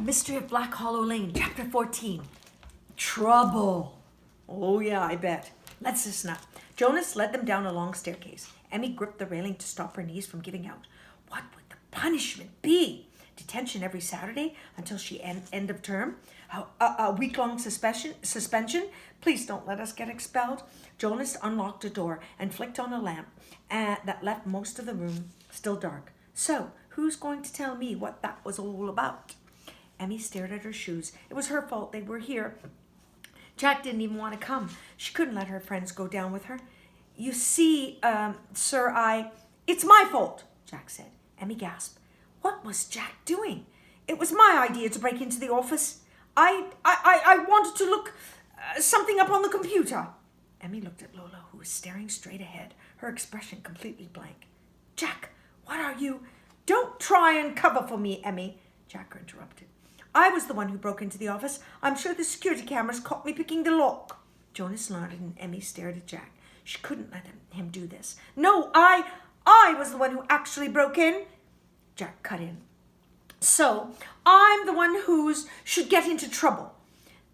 Mystery of Black Hollow Lane, Chapter 14. Trouble. Oh yeah, I bet. Let's listen up. Jonas led them down a long staircase. Emmy gripped the railing to stop her knees from giving out. What would the punishment be? Detention every Saturday until she end of term? A week-long suspension? Please don't let us get expelled. Jonas unlocked a door and flicked on a lamp that left most of the room still dark. So, who's going to tell me what that was all about? Emmy stared at her shoes. It was her fault they were here. Jack didn't even want to come. She couldn't let her friends go down with her. You see, sir, It's my fault, Jack said. Emmy gasped. What was Jack doing? It was my idea to break into the office. I wanted to look something up on the computer. Emmy looked at Lola, who was staring straight ahead, her expression completely blank. Jack, what are you? Don't try and cover for me, Emmy, Jack interrupted. I was the one who broke into the office. I'm sure the security cameras caught me picking the lock. Jonas nodded and Emmy stared at Jack. She couldn't let him do this. No, I was the one who actually broke in. Jack cut in. So, I'm the one who should get into trouble.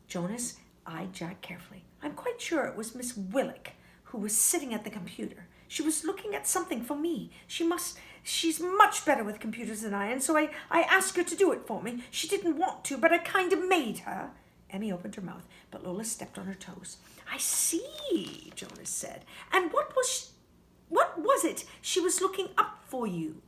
Jonas eyed Jack carefully. I'm quite sure it was Miss Willick who was sitting at the computer. She was looking at something for me. She's much better with computers than I, and so I asked her to do it for me. She didn't want to, but I kind of made her. Emmy opened her mouth, but Lola stepped on her toes. I see, Jonas said. And what was it she was looking up for you?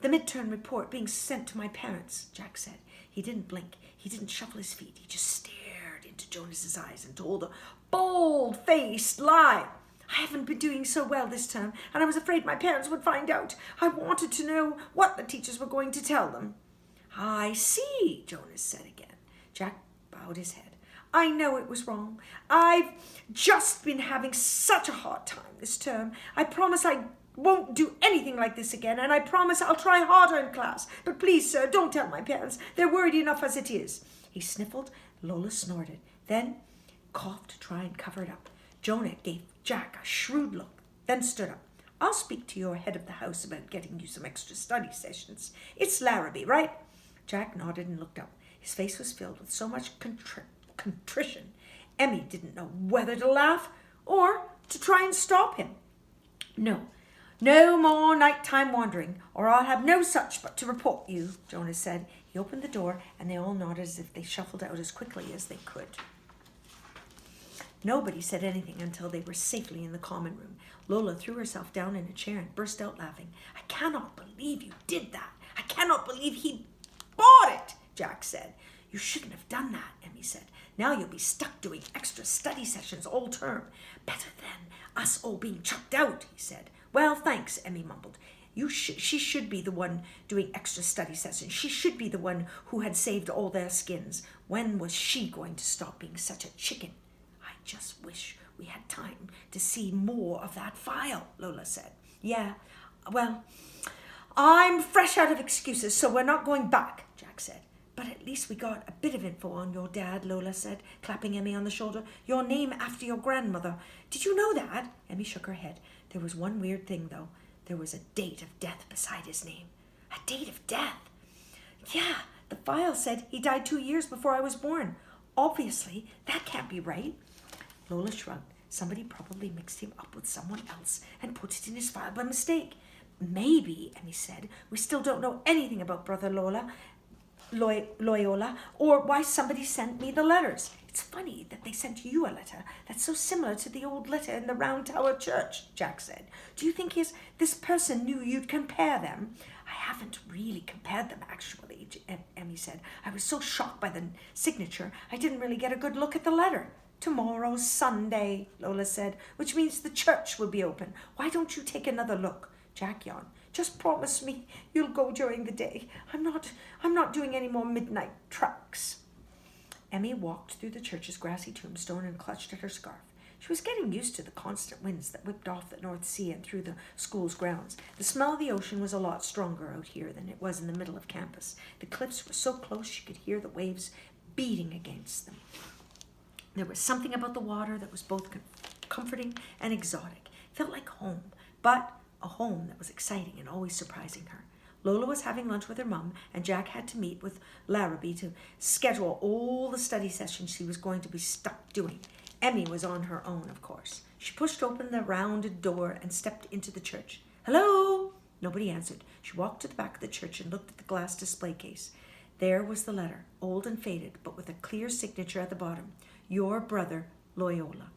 The midterm report being sent to my parents, Jack said. He didn't blink. He didn't shuffle his feet. He just stared into Jonas's eyes and told a bold-faced lie. I haven't been doing so well this term, and I was afraid my parents would find out. I wanted to know what the teachers were going to tell them. I see, Jonas said again. Jack bowed his head. I know it was wrong. I've just been having such a hard time this term. I promise I won't do anything like this again, and I promise I'll try harder in class. But please, sir, don't tell my parents. They're worried enough as it is. He sniffled. Lola snorted, then coughed to try and cover it up. Jonah gave Jack a shrewd look, then stood up. I'll speak to your head of the house about getting you some extra study sessions. It's Larrabee, right? Jack nodded and looked up. His face was filled with so much contrition. Emmy didn't know whether to laugh or to try and stop him. No more nighttime wandering, or I'll have no such but to report you, Jonas said. He opened the door, and they all nodded as if they shuffled out as quickly as they could. Nobody said anything until they were safely in the common room. Lola threw herself down in a chair and burst out laughing. I cannot believe you did that. I cannot believe he bought it, Jack said. You shouldn't have done that, Emmy said. Now you'll be stuck doing extra study sessions all term. Better than us all being chucked out, he said. Well, thanks, Emmy mumbled. She should be the one doing extra study sessions. She should be the one who had saved all their skins. When was she going to stop being such a chicken? I just wish we had time to see more of that file, Lola said. Yeah, well, I'm fresh out of excuses, so we're not going back, Jack said. But at least we got a bit of info on your dad, Lola said, clapping Emmy on the shoulder. Your name after your grandmother. Did you know that? Emmy shook her head. There was one weird thing, though. There was a date of death beside his name. A date of death? Yeah, the file said he died 2 years before I was born. Obviously, that can't be right. Lola shrugged. Somebody probably mixed him up with someone else and put it in his file by mistake. Maybe, Emmy said. We still don't know anything about Brother Loyola, or why somebody sent me the letters. It's funny that they sent you a letter that's so similar to the old letter in the Round Tower Church, Jack said. Do you think this person knew you'd compare them? I haven't really compared them, actually, Emmy said. I was so shocked by the signature, I didn't really get a good look at the letter. Tomorrow's Sunday, Lola said, which means the church will be open. Why don't you take another look? Jack yawned. Just promise me you'll go during the day. I'm not doing any more midnight treks. Emmy walked through the church's grassy tombstone and clutched at her scarf. She was getting used to the constant winds that whipped off the North Sea and through the school's grounds. The smell of the ocean was a lot stronger out here than it was in the middle of campus. The cliffs were so close she could hear the waves beating against them. There was something about the water that was both comforting and exotic. It felt like home, but a home that was exciting and always surprising her. Lola was having lunch with her mum, and Jack had to meet with Larrabee to schedule all the study sessions he was going to be stuck doing. Emmy was on her own, of course. She pushed open the rounded door and stepped into the church. "Hello?" Nobody answered. She walked to the back of the church and looked at the glass display case. There was the letter, old and faded, but with a clear signature at the bottom. Your brother, Loyola.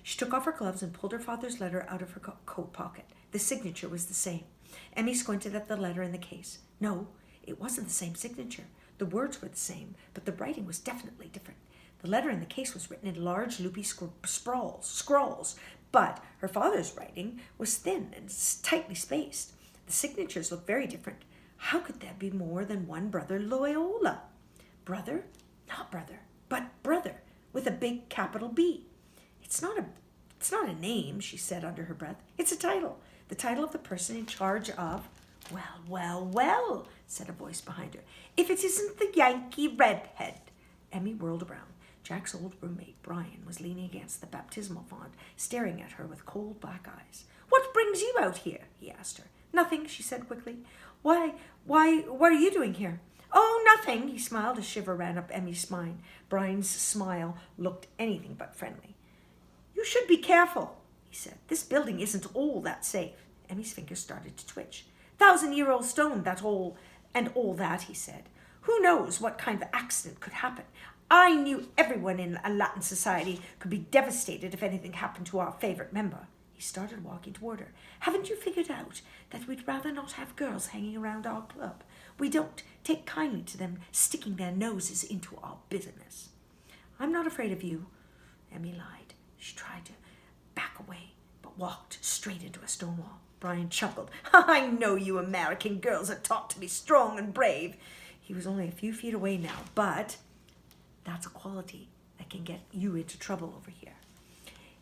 She took off her gloves and pulled her father's letter out of her coat pocket. The signature was the same. Emmy squinted at the letter in the case. No, it wasn't the same signature. The words were the same, but the writing was definitely different. The letter in the case was written in large, loopy scrawls, but her father's writing was thin and tightly spaced. The signatures looked very different. How could there be more than one brother Loyola? Brother? Not brother, but brother, with a big capital B. It's not a name, she said under her breath. It's a title. The title of the person in charge of... Well, said a voice behind her. If it isn't the Yankee redhead. Emmy whirled around. Jack's old roommate, Brian, was leaning against the baptismal font, staring at her with cold black eyes. What brings you out here? He asked her. Nothing, she said quickly. Why, what are you doing here? Oh, nothing, he smiled. A shiver ran up Emmy's spine. Brian's smile looked anything but friendly. You should be careful, he said. This building isn't all that safe. Emmy's fingers started to twitch. 1,000-year-old stone, that all, and all that, he said. Who knows what kind of accident could happen? I knew everyone in a Latin society could be devastated if anything happened to our favorite member. He started walking toward her. Haven't you figured out that we'd rather not have girls hanging around our club? We don't take kindly to them sticking their noses into our business. I'm not afraid of you, Emmy lied. She tried to back away, but walked straight into a stone wall. Brian chuckled. I know you American girls are taught to be strong and brave. He was only a few feet away now, but that's a quality that can get you into trouble over here.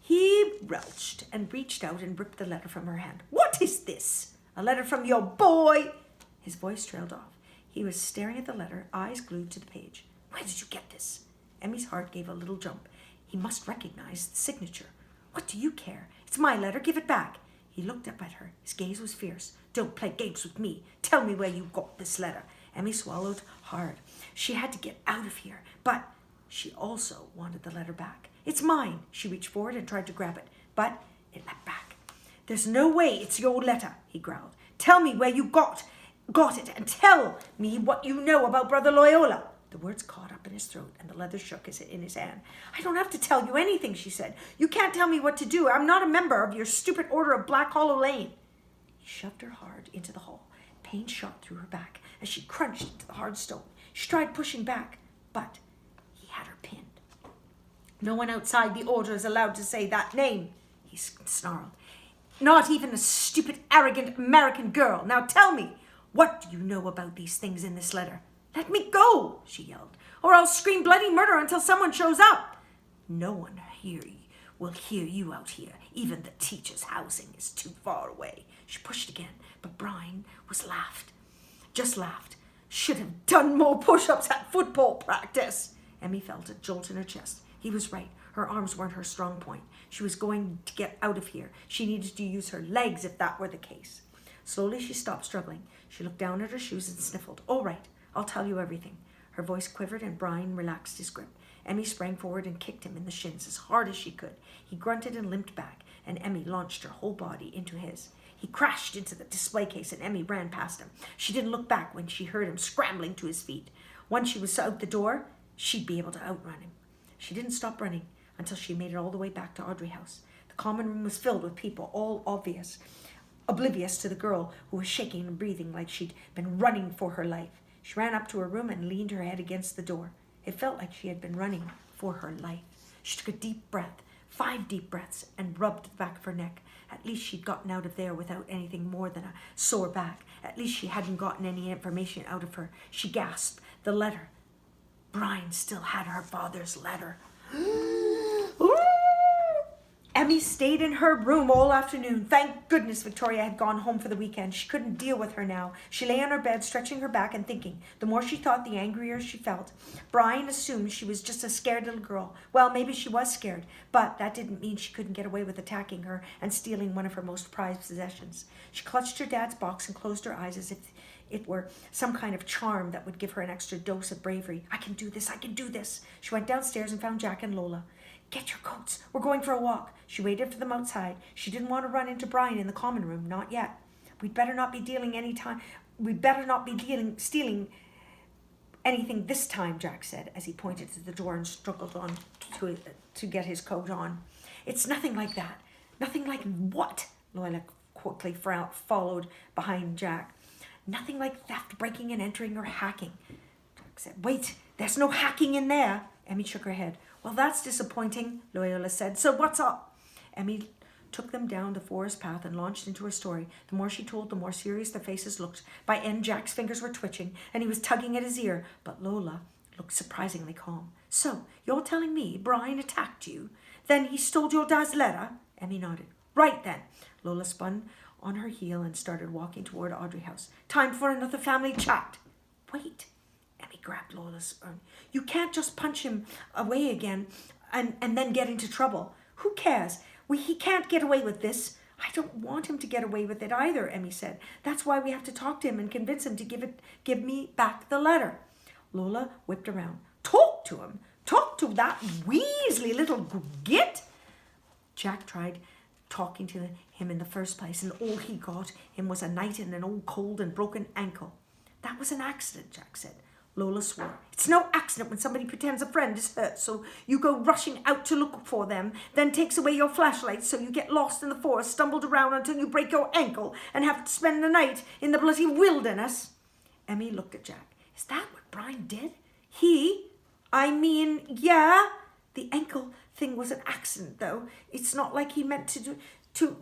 He belched and reached out and ripped the letter from her hand. What is this? A letter from your boy? His voice trailed off. He was staring at the letter, eyes glued to the page. Where did you get this? Emmy's heart gave a little jump. He must recognize the signature. What do you care? It's my letter. Give it back. He looked up at her. His gaze was fierce. Don't play games with me. Tell me where you got this letter. Emmy swallowed hard. She had to get out of here, but she also wanted the letter back. It's mine. She reached forward and tried to grab it, but it leapt back. There's no way it's your letter, he growled. Tell me where you got it, and tell me what you know about Brother Loyola. The words caught up in his throat, and the leather shook in his hand. I don't have to tell you anything, she said. You can't tell me what to do. I'm not a member of your stupid order of Black Hollow Lane. He shoved her hard into the hall. Pain shot through her back as she crunched into the hard stone. She tried pushing back, but he had her pinned. No one outside the order is allowed to say that name, he snarled. Not even a stupid, arrogant American girl. Now tell me, what do you know about these things in this letter? Let me go, she yelled, or I'll scream bloody murder until someone shows up. No one will hear you out here. Even the teacher's housing is too far away. She pushed again, but Brian just laughed. Should have done more push-ups at football practice. Emmy felt a jolt in her chest. He was right. Her arms weren't her strong point. She was going to get out of here. She needed to use her legs if that were the case. Slowly she stopped struggling. She looked down at her shoes and sniffled. All right, I'll tell you everything. Her voice quivered and Brian relaxed his grip. Emmy sprang forward and kicked him in the shins as hard as she could. He grunted and limped back, and Emmy launched her whole body into his. He crashed into the display case and Emmy ran past him. She didn't look back when she heard him scrambling to his feet. Once she was out the door, she'd be able to outrun him. She didn't stop running until she made it all the way back to Audrey House. The common room was filled with people, all oblivious to the girl who was shaking and breathing like she'd been running for her life. She ran up to her room and leaned her head against the door. It felt like she had been running for her life. She took a deep breath, 5 deep breaths, and rubbed the back of her neck. At least she'd gotten out of there without anything more than a sore back. At least she hadn't gotten any information out of her. She gasped. The letter. Brian still had her father's letter. Emmy stayed in her room all afternoon. Thank goodness Victoria had gone home for the weekend. She couldn't deal with her now. She lay on her bed, stretching her back and thinking. The more she thought, the angrier she felt. Brian assumed she was just a scared little girl. Well, maybe she was scared, but that didn't mean she couldn't get away with attacking her and stealing one of her most prized possessions. She clutched her dad's box and closed her eyes as if it were some kind of charm that would give her an extra dose of bravery. I can do this, I can do this. She went downstairs and found Jack and Lola. Get your coats, we're going for a walk. She waited for them outside. She didn't want to run into Brian in the common room, not yet. We'd better not be stealing anything this time, Jack said, as he pointed to the door and struggled on to get his coat on. It's nothing like that. Nothing like what? Lola quickly followed behind Jack. Nothing like theft, breaking and entering, or hacking. Jack said, wait, there's no hacking in there. Emmy shook her head. Well, that's disappointing, Loyola said. So what's up? Emmy took them down the forest path and launched into her story. The more she told, the more serious their faces looked. By end, Jack's fingers were twitching, and he was tugging at his ear, but Lola looked surprisingly calm. So, you're telling me Brian attacked you? Then he stole your dad's letter? Emmy nodded. Right then. Lola spun on her heel and started walking toward Audrey House. Time for another family chat. Wait. Emmy grabbed Lola's arm. You can't just punch him away again and then get into trouble. Who cares? He can't get away with this. I don't want him to get away with it either, Emmy said. That's why we have to talk to him and convince him to give me back the letter. Lola whipped around. Talk to him? Talk to that weaselly little git? Jack tried talking to him in the first place, and all he got him was a night in an old cold and broken ankle. That was an accident, Jack said. Lola swore. It's no accident when somebody pretends a friend is hurt, so you go rushing out to look for them, then takes away your flashlight, so you get lost in the forest, stumbled around until you break your ankle, and have to spend the night in the bloody wilderness. Emmy looked at Jack. Is that what Brian did? Yeah. The ankle thing was an accident, though. It's not like he meant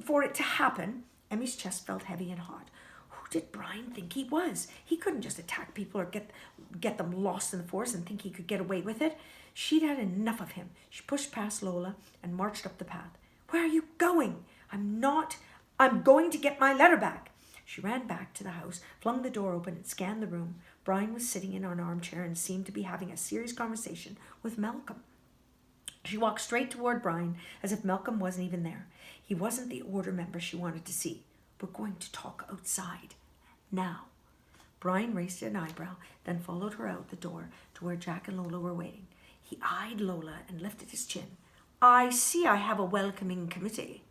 for it to happen. Emmy's chest felt heavy and hard. Who did Brian think he was? He couldn't just attack people or get them lost in the forest and think he could get away with it. She'd had enough of him. She pushed past Lola and marched up the path. Where are you going? I'm going to get my letter back. She ran back to the house, flung the door open and scanned the room. Brian was sitting in an armchair and seemed to be having a serious conversation with Malcolm. She walked straight toward Brian as if Malcolm wasn't even there. He wasn't the order member she wanted to see. We're going to talk outside. Now. Brian raised an eyebrow, then followed her out the door to where Jack and Lola were waiting. He eyed Lola and lifted his chin. I see I have a welcoming committee.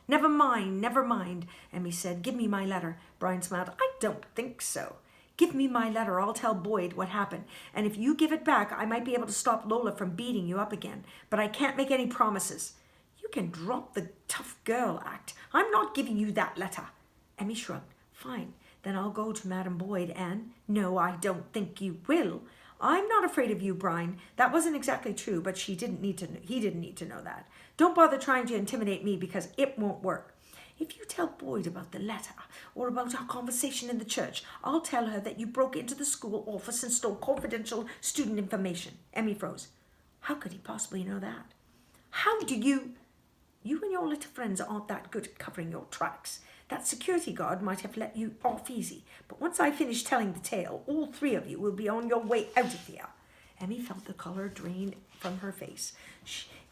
Never mind, Emmy said. Give me my letter. Brian smiled. I don't think so. Give me my letter. I'll tell Boyd what happened. And if you give it back, I might be able to stop Lola from beating you up again. But I can't make any promises. You can drop the tough girl act. I'm not giving you that letter. Emmy shrugged. Fine. Then I'll go to Madam Boyd and... No, I don't think you will. I'm not afraid of you, Brian. That wasn't exactly true, but he didn't need to know that. Don't bother trying to intimidate me because it won't work. If you tell Boyd about the letter or about our conversation in the church, I'll tell her that you broke into the school office and stole confidential student information. Emmy froze. How could he possibly know that? How do you... You and your little friends aren't that good at covering your tracks. That security guard might have let you off easy, but once I finish telling the tale, all three of you will be on your way out of here. Emmy felt the colour drain from her face.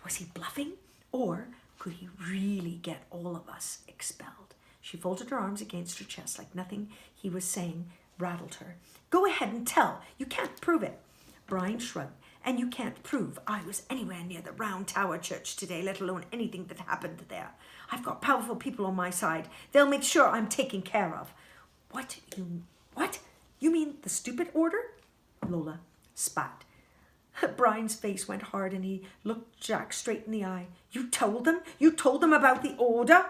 Was he bluffing? Or could he really get all of us expelled? She folded her arms against her chest like nothing he was saying rattled her. Go ahead and tell. You can't prove it. Brian shrugged. And you can't prove I was anywhere near the Round Tower Church today, let alone anything that happened there. I've got powerful people on my side. They'll make sure I'm taken care of. What? You mean the stupid order? Lola spat. Brian's face went hard and he looked Jack straight in the eye. You told them? You told them about the order?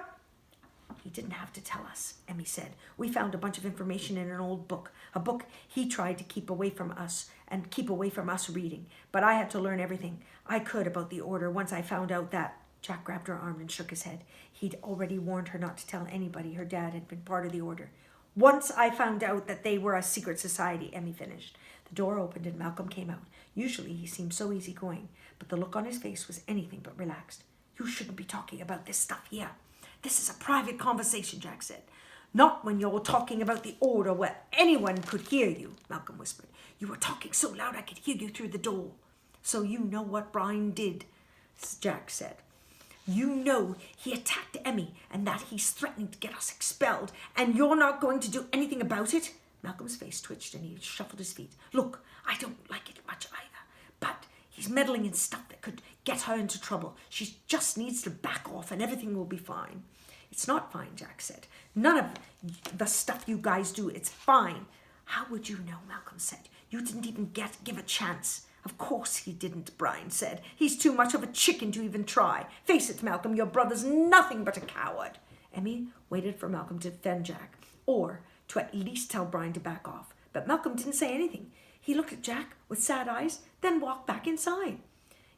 He didn't have to tell us, Emmy said. We found a bunch of information in an old book, a book he tried to keep away from us reading. But I had to learn everything I could about the order once I found out that... Jack grabbed her arm and shook his head. He'd already warned her not to tell anybody her dad had been part of the order. Once I found out that they were a secret society, Emmy finished. The door opened and Malcolm came out. Usually he seemed so easygoing, but the look on his face was anything but relaxed. You shouldn't be talking about this stuff here. This is a private conversation, Jack said. Not when you're talking about the order where anyone could hear you, Malcolm whispered. You were talking so loud I could hear you through the door. So you know what Brian did, Jack said. You know he attacked Emmy and that he's threatening to get us expelled, and you're not going to do anything about it? Malcolm's face twitched and he shuffled his feet. Look, I don't like it much either, but he's meddling in stuff that could get her into trouble. She just needs to back off and everything will be fine. It's not fine, Jack said. None of the stuff you guys do, it's fine. How would you know, Malcolm said. You didn't even give a chance. Of course he didn't, Brian said. He's too much of a chicken to even try. Face it, Malcolm, your brother's nothing but a coward. Emmy waited for Malcolm to defend Jack, or to at least tell Brian to back off. But Malcolm didn't say anything. He looked at Jack with sad eyes, then walked back inside.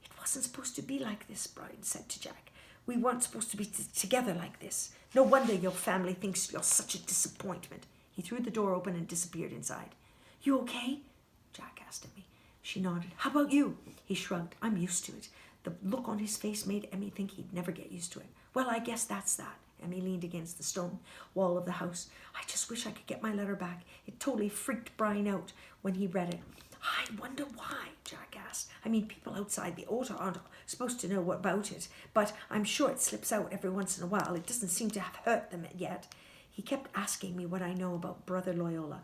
It wasn't supposed to be like this, Brian said to Jack. We weren't supposed to be together like this. No wonder your family thinks you're such a disappointment. He threw the door open and disappeared inside. You okay? Jack asked Emmy. She nodded. How about you? He shrugged. I'm used to it. The look on his face made Emmy think he'd never get used to it. Well, I guess that's that. Emmy leaned against the stone wall of the house. I just wish I could get my letter back. It totally freaked Brian out when he read it. I wonder why, Jack asked. I mean, people outside the order aren't supposed to know what about it, but I'm sure it slips out every once in a while. It doesn't seem to have hurt them yet. He kept asking me what I know about Brother Loyola.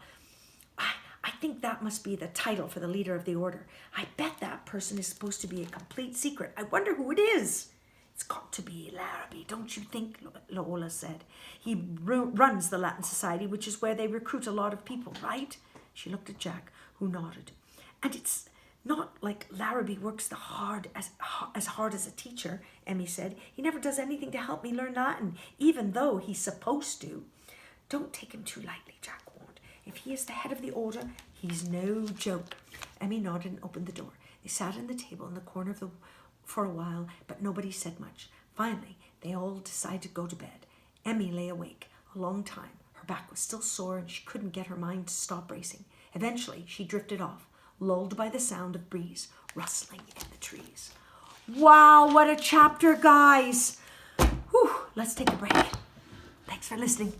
I think that must be the title for the leader of the order. I bet that person is supposed to be a complete secret. I wonder who it is. It's got to be Larrabee, don't you think? Loyola said. He runs the Latin Society, which is where they recruit a lot of people, right? She looked at Jack, who nodded. And it's not like Larrabee works as hard as a teacher, Emmy said. He never does anything to help me learn Latin, even though he's supposed to. Don't take him too lightly, Jack warned. If he is the head of the order, he's no joke. Emmy nodded and opened the door. They sat at the table in the corner for a while, but nobody said much. Finally, they all decided to go to bed. Emmy lay awake a long time. Her back was still sore and she couldn't get her mind to stop racing. Eventually, she drifted off, lulled by the sound of breeze rustling in the trees. Wow, what a chapter, guys! Whew, let's take a break. Thanks for listening.